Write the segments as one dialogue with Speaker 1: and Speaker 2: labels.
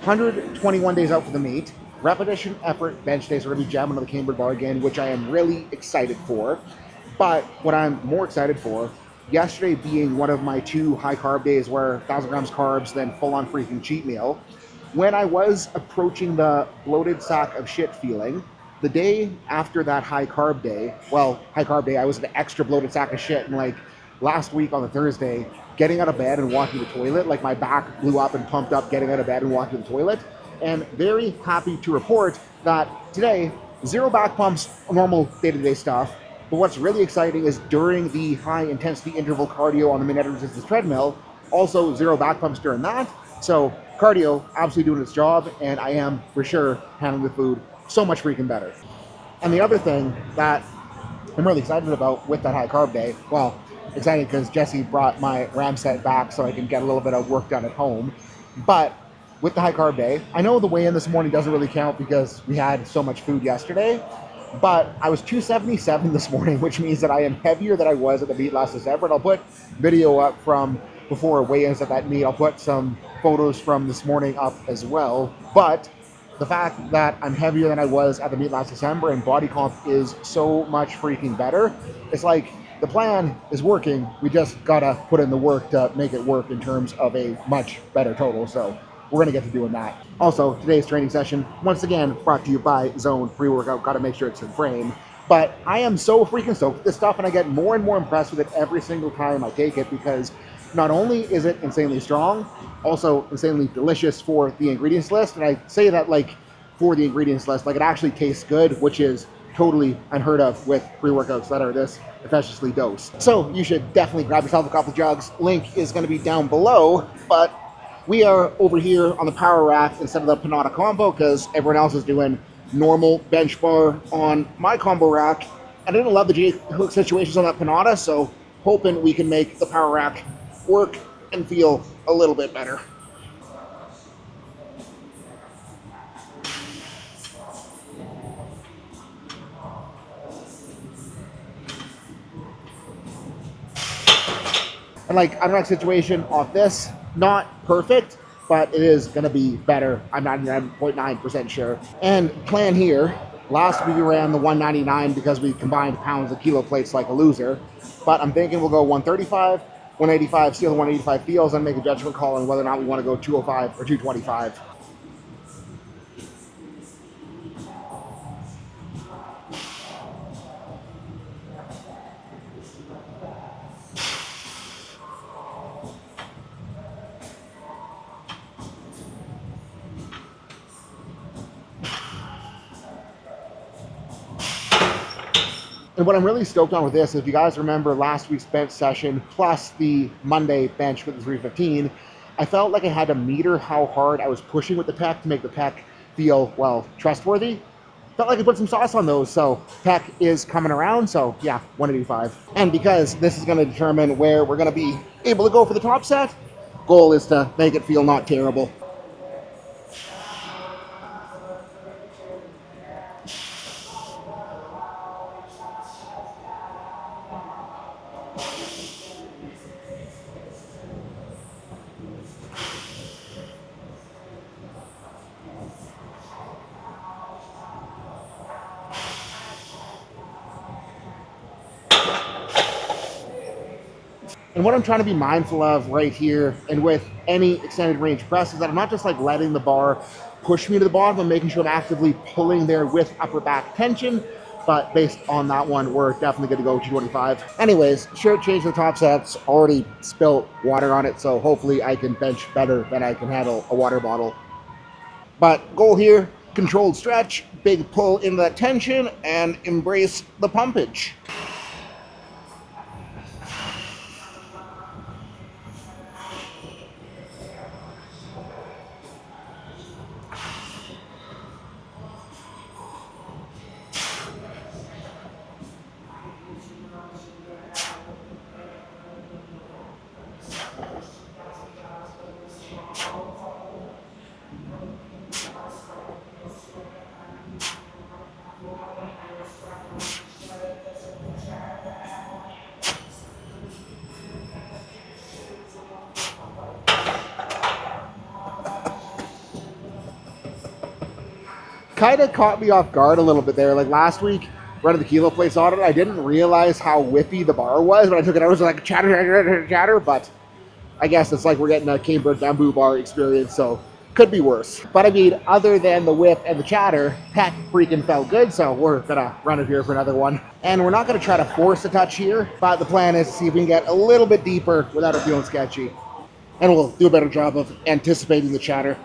Speaker 1: 121 days out for the meet. Repetition, effort, bench days are going to be jamming on the Cambridge bar again, which I am really excited for. But what I'm more excited for, yesterday being one of my 2 high carb days where 1,000 grams carbs, then full on freaking cheat meal, when I was approaching the bloated sack of shit feeling, the day after that high carb day, I was an extra bloated sack of shit. And like last week on the Thursday, getting out of bed and walking to the toilet, like my back blew up and pumped up getting out of bed and walking to the toilet. And very happy to report that today, 0 back pumps, normal day-to-day stuff. But what's really exciting is during the high intensity interval cardio on the minute resistance treadmill, also 0 back pumps during that. So cardio absolutely doing its job, and I am for sure handling the food so much freaking better. And the other thing that I'm really excited about with that high carb day, well, excited because Jesse brought my RAM set back so I can get a little bit of work done at home. But with the high carb day, I know the weigh-in this morning doesn't really count because we had so much food yesterday, but I was 277 this morning, which means that I am heavier than I was at the meet last December. And I'll put video up from before weigh-ins at that meet. I'll put some photos from this morning up as well. But the fact that I'm heavier than I was at the meet last December and body comp is so much freaking better, it's like the plan is working. We just gotta put in the work to make it work in terms of a much better total. So we're gonna get to doing that. Also, today's training session, once again, brought to you by Zone Pre-Workout. Gotta make sure it's in frame. But I am so freaking stoked with this stuff, and I get more and more impressed with it every single time I take it, because not only is it insanely strong, also insanely delicious for the ingredients list. And I say that like for the ingredients list, like it actually tastes good, which is totally unheard of with pre-workouts that are this efficiously dosed. So you should definitely grab yourself a couple jugs. Link is going to be down below, but we are over here on the power rack instead of the Panada combo because everyone else is doing normal bench bar on my combo rack. I didn't love the J-hook situations on that Panada, so hoping we can make the power rack work and feel a little bit better. And like unrack situation off this, not perfect, but it is going to be better. I'm 99.9% sure. And plan here, last week we ran the 199 because we combined pounds and kilo plates like a loser. But I'm thinking we'll go 135, 185, see how the 185 feels, and make a judgment call on whether or not we want to go 205 or 225. And what I'm really stoked on with this, if you guys remember last week's bench session plus the Monday bench with the 315, I felt like I had to meter how hard I was pushing with the pec to make the pec feel, well, trustworthy. Felt like I put some sauce on those, so pec is coming around, so yeah, 185. And because this is going to determine where we're going to be able to go for the top set, goal is to make it feel not terrible. And what I'm trying to be mindful of right here and with any extended range press is that I'm not just like letting the bar push me to the bottom, I'm making sure I'm actively pulling there with upper back tension. But based on that one, we're definitely going to go 225. Anyways, shirt change the top sets, already spilt water on it, so hopefully I can bench better than I can handle a water bottle. But goal here, controlled stretch, big pull into that tension, and embrace the pumpage. kind of caught me off guard a little bit there. Like last week, running the kilo plates on it, I didn't realize how whippy the bar was. When I took it out, it was like chatter, but I guess it's like we're getting a Cambridge bamboo bar experience, so could be worse. But I mean, other than the whip and the chatter, pec freaking felt good, so we're gonna run it here for another one. And we're not gonna try to force a touch here, but the plan is to see if we can get a little bit deeper without it feeling sketchy. And we'll do a better job of anticipating the chatter.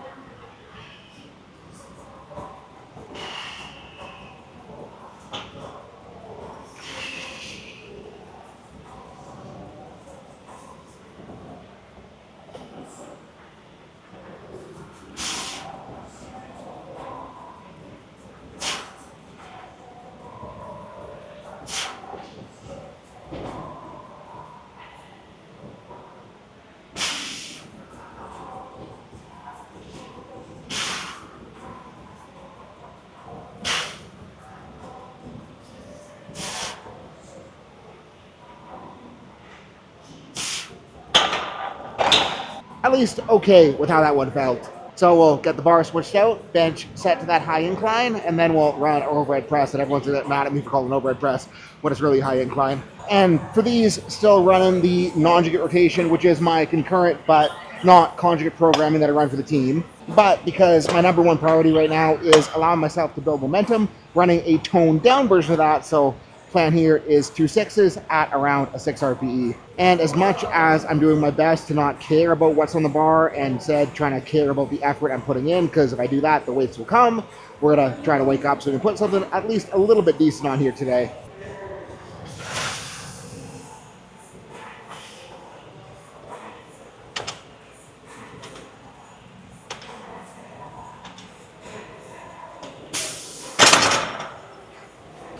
Speaker 1: At least okay with how that one felt. So we'll get the bar switched out, bench set to that high incline, and then we'll run our overhead press. And everyone's mad at me for calling an overhead press when it's really high incline. And for these, still running the non-conjugate rotation, which is my concurrent but not conjugate programming that I run for the team. But because my number one priority right now is allowing myself to build momentum, running a toned down version of that. So plan here is 2 6s at around a 6 RPE. And as much as I'm doing my best to not care about what's on the bar and instead trying to care about the effort I'm putting in, because if I do that, the weights will come. We're going to try to wake up so we can put something at least a little bit decent on here today.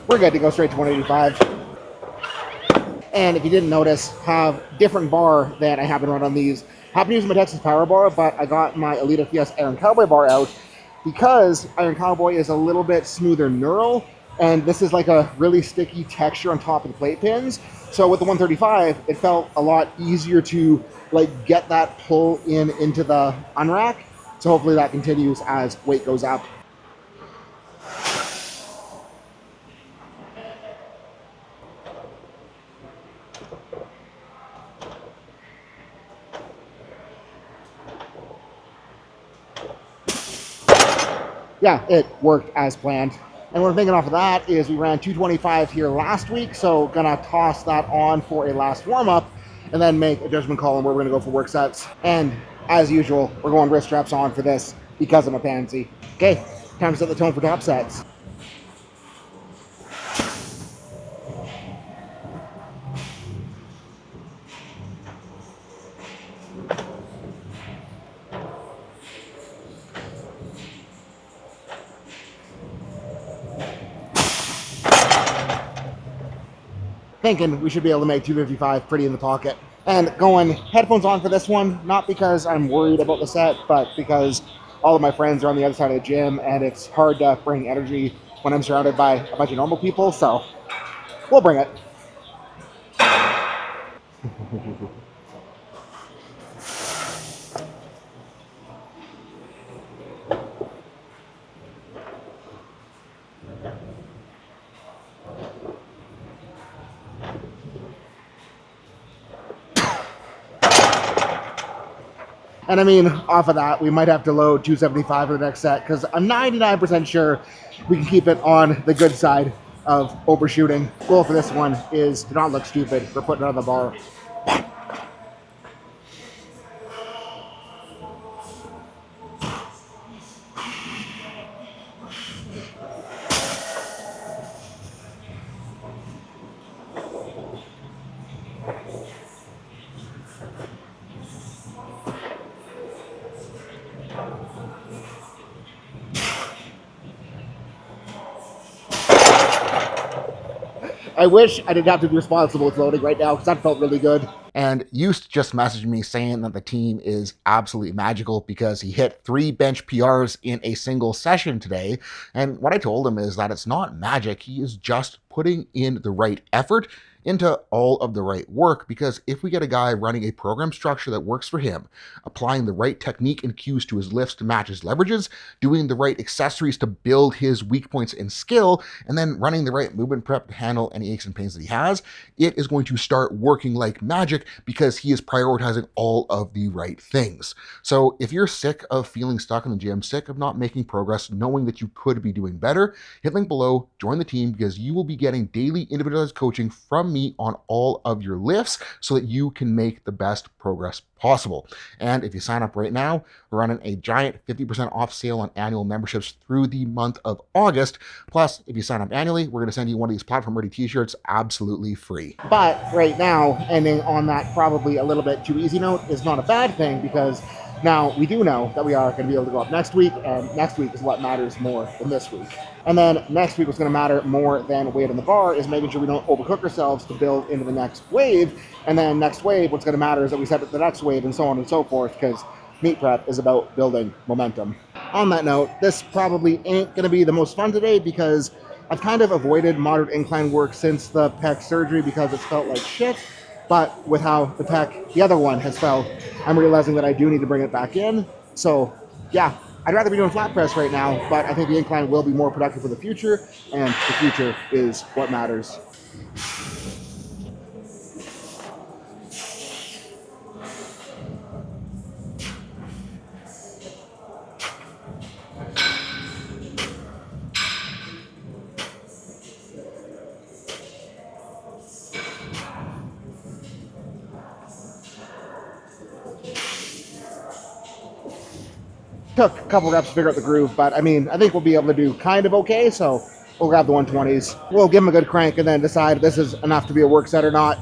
Speaker 1: We're good to go straight to 185. And if you didn't notice, have different bar than I have been running on these. I have been using my Texas Power Bar, but I got my ELITEFTS Iron Cowboy bar out because Iron Cowboy is a little bit smoother knurl, and this is like a really sticky texture on top of the plate pins. So with the 135, it felt a lot easier to like get that pull into the unrack. So hopefully that continues as weight goes up. Yeah, it worked as planned. And what I'm thinking off of that is we ran 225 here last week, so gonna toss that on for a last warm-up and then make a judgment call on where we're gonna go for work sets. And as usual, we're going wrist straps on for this because I'm a pansy. Okay, time to set the tone for top sets. Thinking we should be able to make 255 pretty in the pocket. And going headphones on for this one, not because I'm worried about the set, but because all of my friends are on the other side of the gym and it's hard to bring energy when I'm surrounded by a bunch of normal people, so we'll bring it. And I mean, off of that, we might have to load 275 for the next set because I'm 99% sure we can keep it on the good side of overshooting. Goal for this one is to not look stupid for putting it on the bar. I wish I didn't have to be responsible with loading right now because that felt really good. And Youst just messaged me saying that the team is absolutely magical because he hit 3 bench PRs in a single session today. And what I told him is that it's not magic. He is just putting in the right effort
Speaker 2: into all of the right work, because if we get a guy running a program structure that works for him, applying the right technique and cues to his lifts to match his leverages, doing the right accessories to build his weak points and skill, and then running the right movement prep to handle any aches and pains that he has, it is going to start working like magic because he is prioritizing all of the right things. So if you're sick of feeling stuck in the gym, sick of not making progress, knowing that you could be doing better, hit link below, join the team, because you will be getting daily individualized coaching from me on all of your lifts so that you can make the best progress possible. And if you sign up right now, we're running a giant 50% off sale on annual memberships through the month of August. Plus, if you sign up annually, we're going to send you one of these platform ready t-shirts absolutely free.
Speaker 1: But right now, ending on that probably a little bit too easy note is not a bad thing, because now we do know that we are going to be able to go up next week, and next week is what matters more than this week. And then next week, what's going to matter more than weight on the bar is making sure we don't overcook ourselves to build into the next wave. And then next wave, what's going to matter is that we set up the next wave, and so on and so forth, because meet prep is about building momentum. On that note, this probably ain't going to be the most fun today, because I've kind of avoided moderate incline work since the pec surgery because it's felt like shit. But with how the other one has felt, I'm realizing that I do need to bring it back in. So yeah, I'd rather be doing flat press right now, but I think the incline will be more productive for the future, and the future is what matters. Took a couple reps to figure out the groove, but I mean, I think we'll be able to do kind of okay, so we'll grab the 120s. We'll give them a good crank and then decide if this is enough to be a work set or not.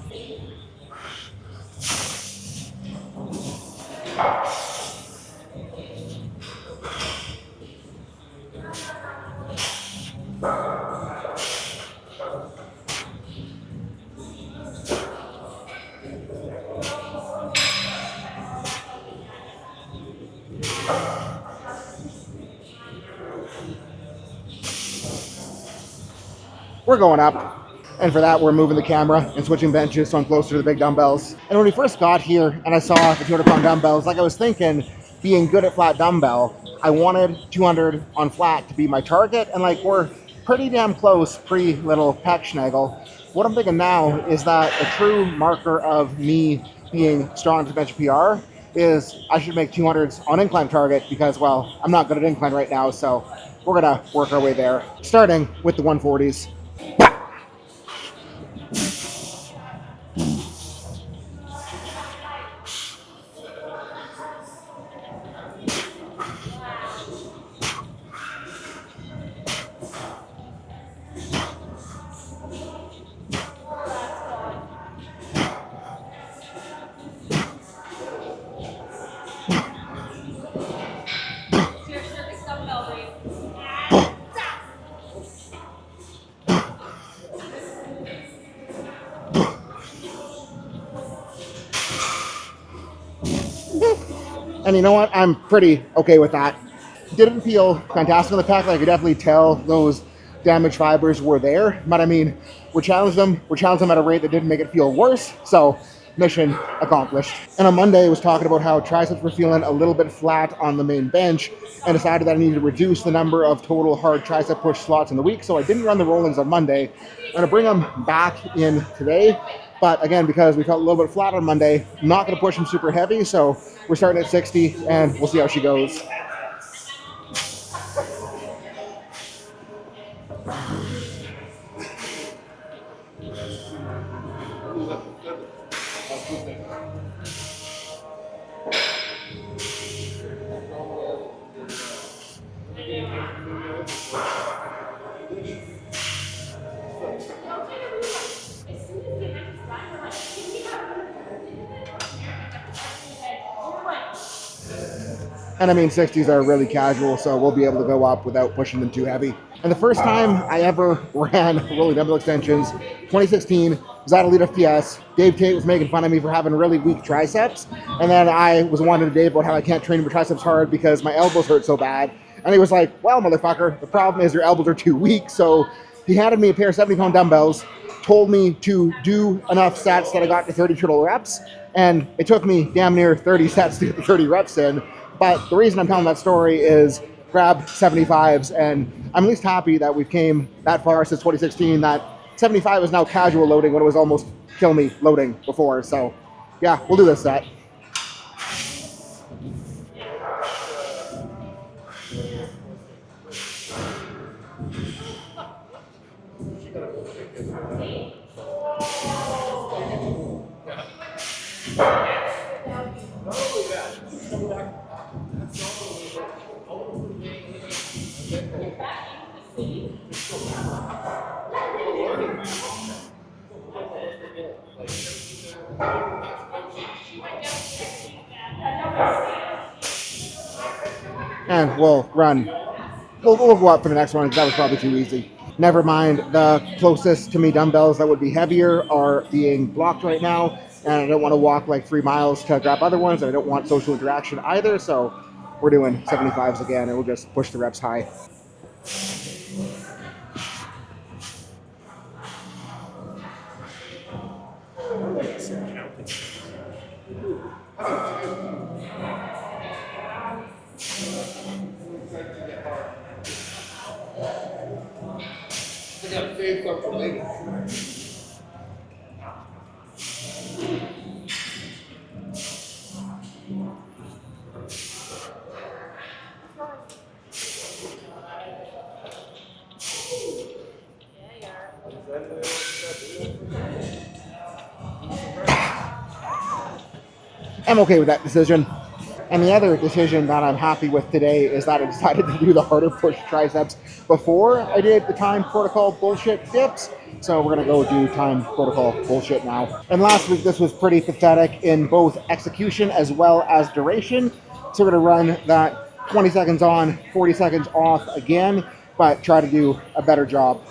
Speaker 1: We're going up. And for that, we're moving the camera and switching benches so I'm closer to the big dumbbells. And when we first got here and I saw the 200-pound dumbbells, like I was thinking, being good at flat dumbbell, I wanted 200 on flat to be my target. And like, we're pretty damn close pre-little pec schnaggle. What I'm thinking now is that a true marker of me being strong to bench PR is I should make 200s on incline target, because, well, I'm not good at incline right now, so we're gonna work our way there. Starting with the 140s. And you know what? I'm pretty okay with that. Didn't feel fantastic on the pack. I could definitely tell those damaged fibers were there. But I mean, we challenged them. We challenged them at a rate that didn't make it feel worse. So mission accomplished. And on Monday, I was talking about how triceps were feeling a little bit flat on the main bench, and decided that I needed to reduce the number of total hard tricep push slots in the week. So I didn't run the roll-ins on Monday. I'm going to bring them back in today. But again, because we felt a little bit flat on Monday, I'm not going to push them super heavy. So we're starting at 60, and we'll see how she goes. And I mean, 60s are really casual, so we'll be able to go up without pushing them too heavy. And the first time I ever ran rolling dumbbell extensions, 2016, was at ELITEFTS. Dave Tate was making fun of me for having really weak triceps. And then I was wanting to Dave about how I can't train my triceps hard because my elbows hurt so bad. And he was like, well, motherfucker, the problem is your elbows are too weak. So he handed me a pair of 70-pound dumbbells, told me to do enough sets that I got to 30 total reps, and it took me damn near 30 sets to get the 30 reps in. But the reason I'm telling that story is grab 75s, and I'm at least happy that we've came that far since 2016 that 75 is now casual loading when it was almost kill me loading before. So yeah, we'll do this set. And we'll run. We'll go up for the next one because that was probably too easy. Never mind, the closest to me dumbbells that would be heavier are being blocked right now, and I don't want to walk like 3 miles to grab other ones, and I don't want social interaction either, so we're doing 75s again, and we'll just push the reps high. I'm okay with that decision. And the other decision that I'm happy with today is that I decided to do the harder push triceps before I did the time protocol bullshit dips. So we're going to go do time protocol bullshit now. And last week, this was pretty pathetic in both execution as well as duration. So we're going to run that 20 seconds on, 40 seconds off again, but try to do a better job.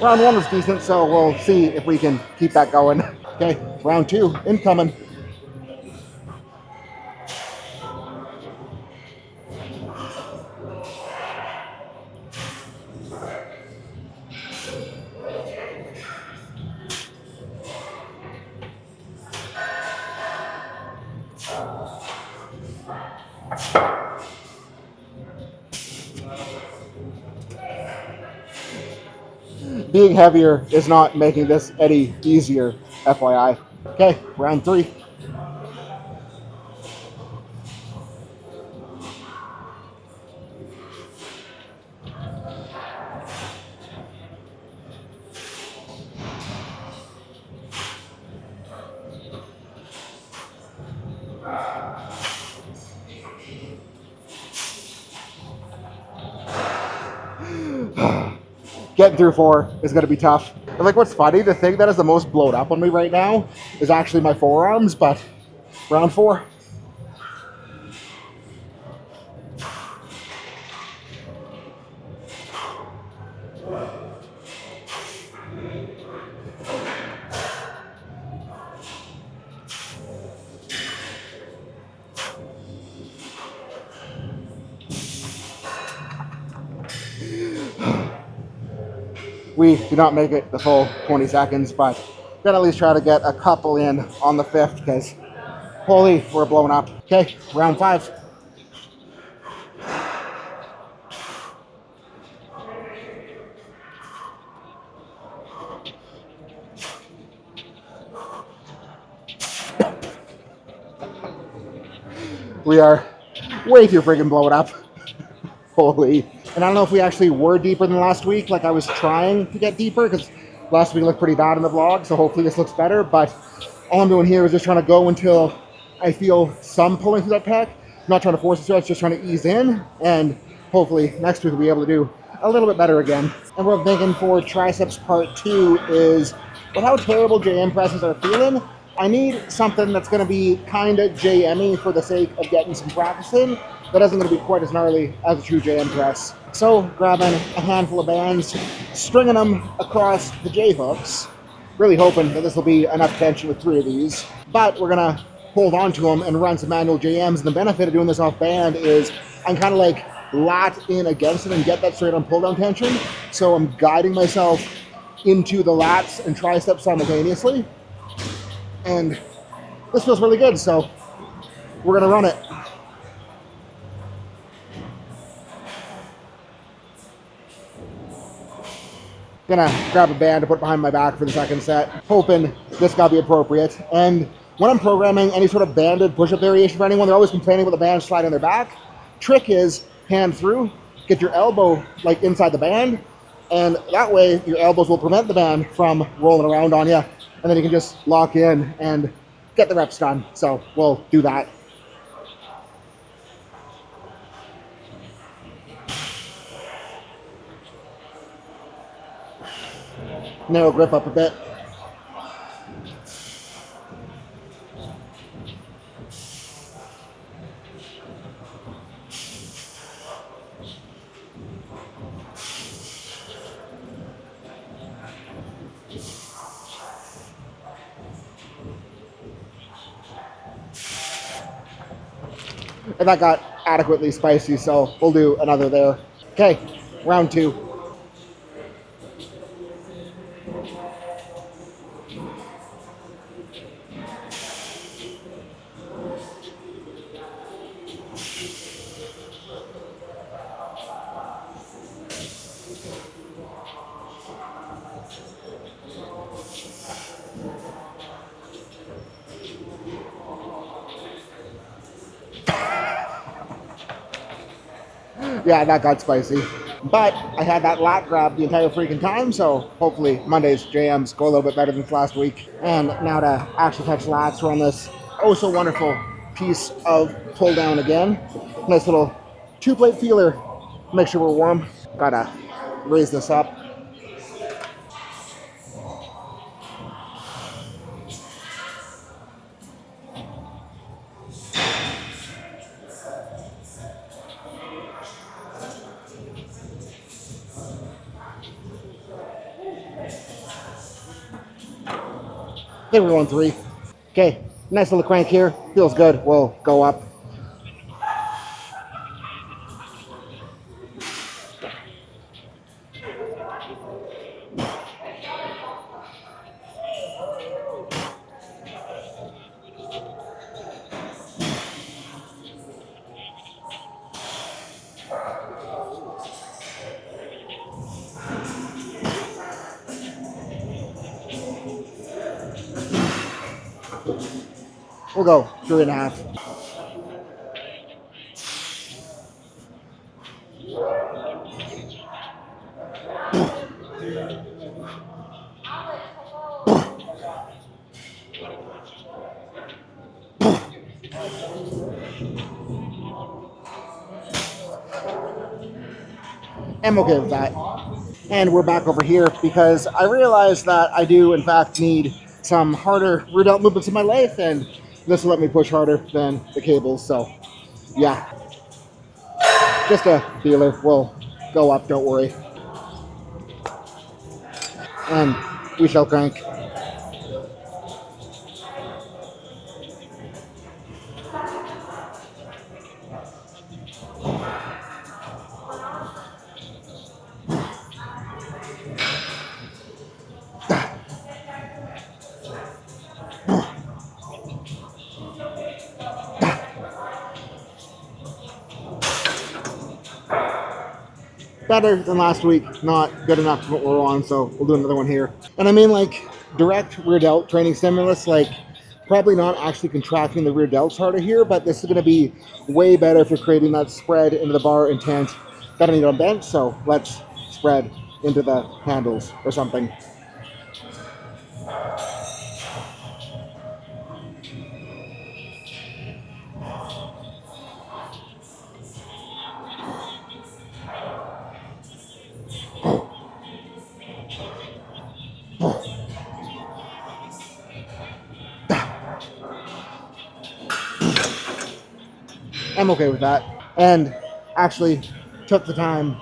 Speaker 1: Round one was decent, so we'll see if we can keep that going. Okay, round two, incoming. Being heavier is not making this any easier, FYI. Okay, round three. Getting through 4 is going to be tough. And like, what's funny, the thing that is the most blown up on me right now is actually my forearms, but round 4. We do not make it the full 20 seconds, but gotta at least try to get a couple in on the 5th because holy, we're blowing up. Okay, round 5. We are way too freaking blowing up. Holy. And I don't know if we actually were deeper than last week. Like, I was trying to get deeper because last week looked pretty bad in the vlog, so hopefully this looks better. But all I'm doing here is just trying to go until I feel some pulling through that pec. I'm not trying to force a stretch, just trying to ease in. And hopefully next week we'll be able to do a little bit better again. And what I'm thinking for triceps part 2 is, with how terrible JM presses are feeling, I need something that's going to be kind of JM-y for the sake of getting some practice in. that isn't going to be quite as gnarly as a true JM press. So grabbing a handful of bands, stringing them across the J hooks, really hoping that this will be enough tension with 3 of these. But we're going to hold on to them and run some manual JMs. And the benefit of doing this off band is I'm kind of like lat in against it and get that straight on pull down tension. So I'm guiding myself into the lats and triceps simultaneously. And this feels really good, so we're gonna run it. Gonna grab a band to put behind my back for the second set, hoping this gotta be appropriate. And when I'm programming any sort of banded push-up variation for anyone, they're always complaining about the band sliding on their back. Trick is hand through, get your elbow like inside the band, and that way your elbows will prevent the band from rolling around on you, and then you can just lock in and get the reps done. So we'll do that. Narrow grip up a bit. And that got adequately spicy, so we'll do another there. Okay, round 2. Yeah, that got spicy. But I had that lat grab the entire freaking time, so hopefully Monday's JMs go a little bit better than last week. And now to actually touch lats, we're on this oh so wonderful piece of pull down again. Nice little 2-plate feeler. Make sure we're warm. Gotta raise this up. I think we're going 3. Okay, nice little crank here. Feels good. We'll go up. We'll go 3.5. I'm okay with that. And we're back over here because I realized that I do in fact need some harder rear delt movements in my life, and this will let me push harder than the cables. So yeah, just a feeler. We'll go up, don't worry. And we shall crank. Better than last week, not good enough for what we're on, so we'll do another one here. And I mean, like, direct rear delt training stimulus, like, probably not actually contracting the rear delts harder here, but this is going to be way better for creating that spread into the bar intent that I need on bench, so let's spread into the handles or something. I'm okay with that. and actually took the time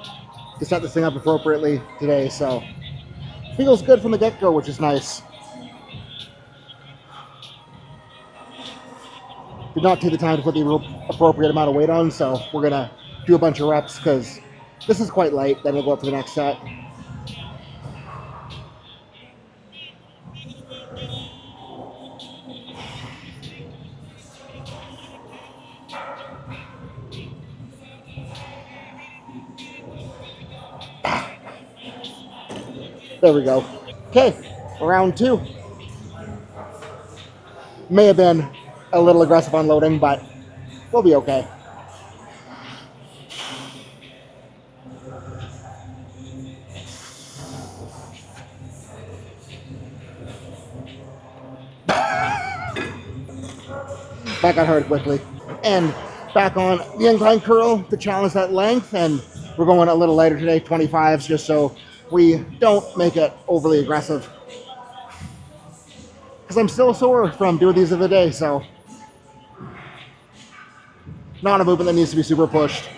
Speaker 1: to set this thing up appropriately today. So feels good from the get-go, which is nice. Did not take the time to put the appropriate amount of weight on, so we're gonna do a bunch of reps because this is quite light. Then we'll go up to the next set. There we go. Okay, round 2. May have been a little aggressive on loading, but we'll be okay. That got hurt quickly. And back on the incline curl to challenge that length, and we're going a little lighter today, 25s, just so we don't make it overly aggressive. Because I'm still sore from doing these the other day, so not a movement that needs to be super pushed.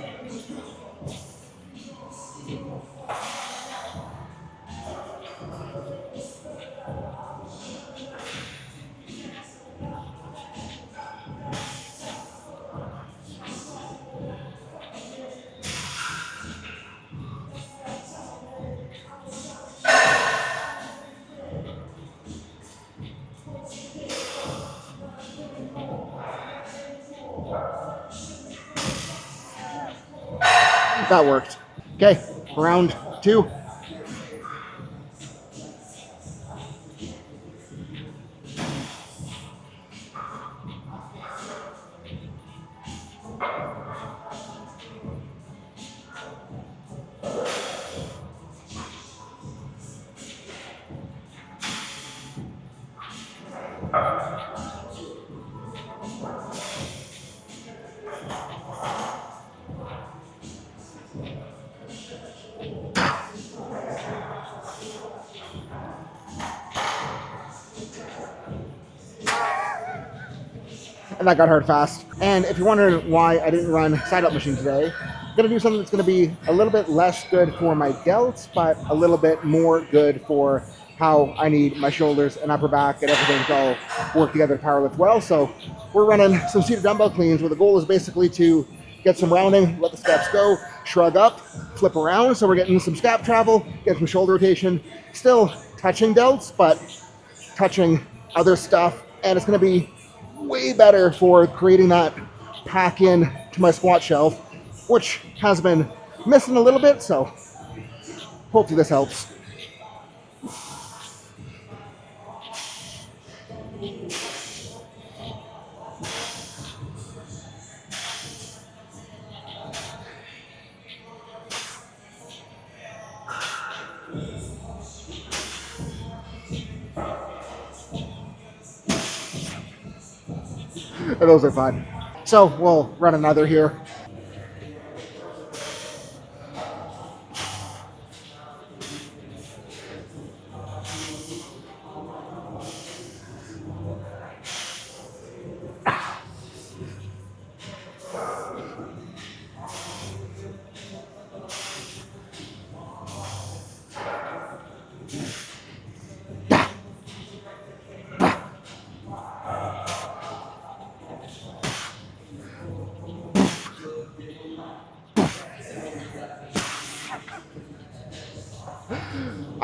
Speaker 1: That worked. Okay, round 2. And that got hurt fast. And if you're wondering why I didn't run side up machine today, I'm gonna do something that's gonna be a little bit less good for my delts, but a little bit more good for how I need my shoulders and upper back and everything to all work together to power lift well. So we're running some seated dumbbell cleans where the goal is basically to get some rounding, let the steps go, shrug up, flip around. So we're getting some scap travel, getting some shoulder rotation, still touching delts, but touching other stuff. And it's gonna be way better for creating that pack in to my squat shelf, which has been missing a little bit, so hopefully this helps. Those are fun. So we'll run another here.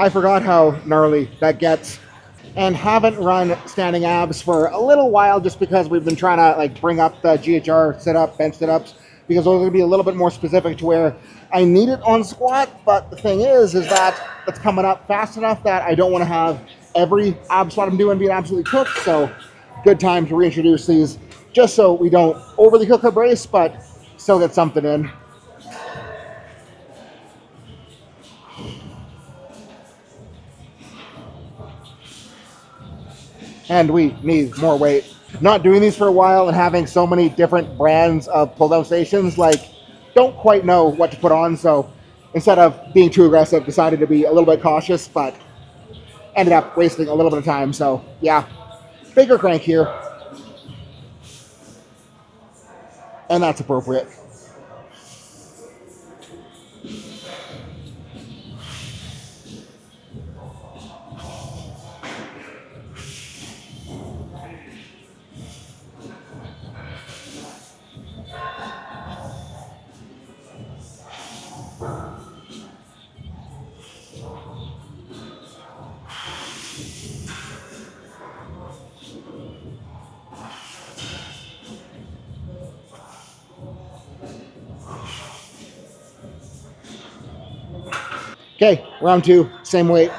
Speaker 1: I forgot how gnarly that gets, and haven't run standing abs for a little while just because we've been trying to like bring up the GHR sit-up, bench sit-ups, because those are going to be a little bit more specific to where I need it on squat. But the thing is that it's coming up fast enough that I don't want to have every ab squat I'm doing being absolutely cooked. So good time to reintroduce these just so we don't overly cook our brace, but still get something in. And we need more weight. Not doing these for a while and having so many different brands of pull-down stations, like, don't quite know what to put on, so instead of being too aggressive, decided to be a little bit cautious, but ended up wasting a little bit of time, so yeah. Bigger crank here. And that's appropriate. Okay, round 2, same weight.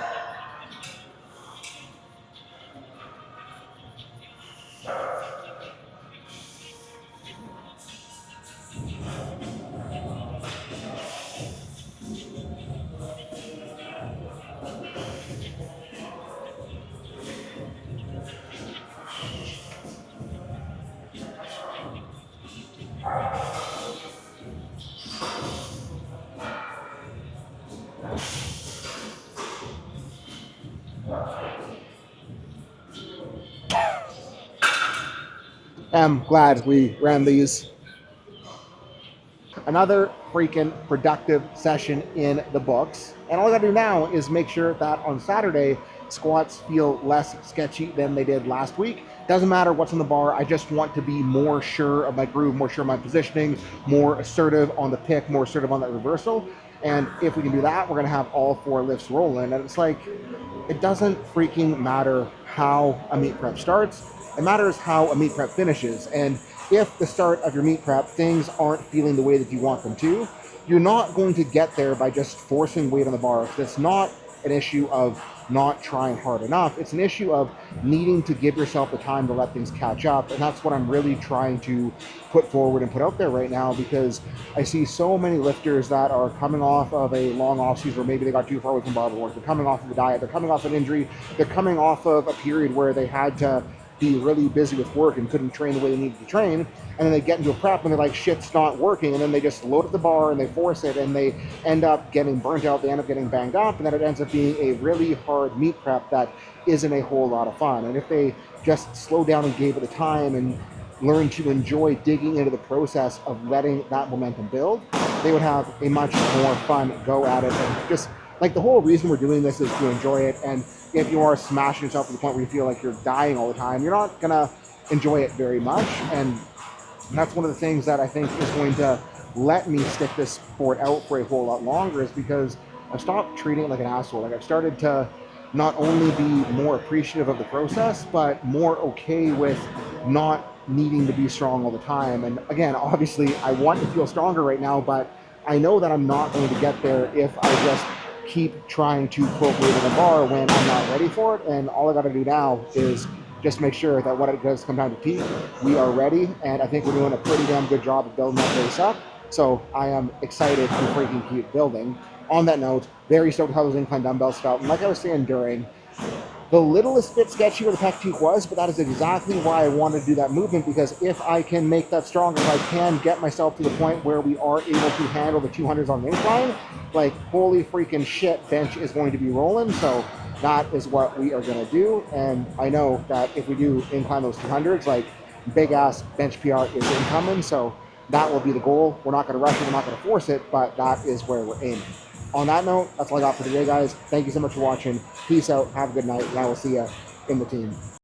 Speaker 1: I'm glad we ran these. Another freaking productive session in the books. And all I gotta do now is make sure that on Saturday, squats feel less sketchy than they did last week. Doesn't matter what's on the bar, I just want to be more sure of my groove, more sure of my positioning, more assertive on the pick, more assertive on that reversal. And if we can do that, we're gonna have all 4 lifts rolling. And it's like, it doesn't freaking matter how a meet prep starts, it matters how a meet prep finishes. And if the start of your meet prep, things aren't feeling the way that you want them to, you're not going to get there by just forcing weight on the bar. It's not an issue of not trying hard enough. It's an issue of needing to give yourself the time to let things catch up. And that's what I'm really trying to put forward and put out there right now, because I see so many lifters that are coming off of a long off season, or maybe they got too far away from barbell work. They're coming off of a diet. They're coming off an injury. They're coming off of a period where they had to be really busy with work and couldn't train the way they needed to train, and then they get into a prep and they're like, shit's not working, and then they just load up the bar and they force it, and they end up getting burnt out, they end up getting banged up, and then it ends up being a really hard meet prep that isn't a whole lot of fun. And if they just slow down and gave it the time and learn to enjoy digging into the process of letting that momentum build, they would have a much more fun go at it. And just like, the whole reason we're doing this is to enjoy it. And if you are smashing yourself to the point where you feel like you're dying all the time, you're not gonna enjoy it very much. And that's one of the things that I think is going to let me stick this sport out for a whole lot longer, is because I've stopped treating it like an asshole. Like, I've started to not only be more appreciative of the process, but more okay with not needing to be strong all the time. And again, obviously I want to feel stronger right now, but I know that I'm not going to get there if I just keep trying to put weight on the bar when I'm not ready for it. And all I got to do now is just make sure that when it does come time to peak, we are ready. And I think we're doing a pretty damn good job of building that base up. So I am excited to freaking keep building. On that note, very stoked how those incline dumbbells felt. And like I was saying during, the littlest bit sketchy where the pec peak was, but that is exactly why I wanted to do that movement, because if I can make that stronger, if I can get myself to the point where we are able to handle the 200s on the incline, like, holy freaking shit, bench is going to be rolling. So that is what we are going to do. And I know that if we do incline those 200s, like, big ass bench PR is incoming. So that will be the goal. We're not going to rush it, we're not going to force it, but that is where we're aiming. On that note, that's all I got for today, guys. Thank you so much for watching. Peace out. Have a good night, and I will see you in the team.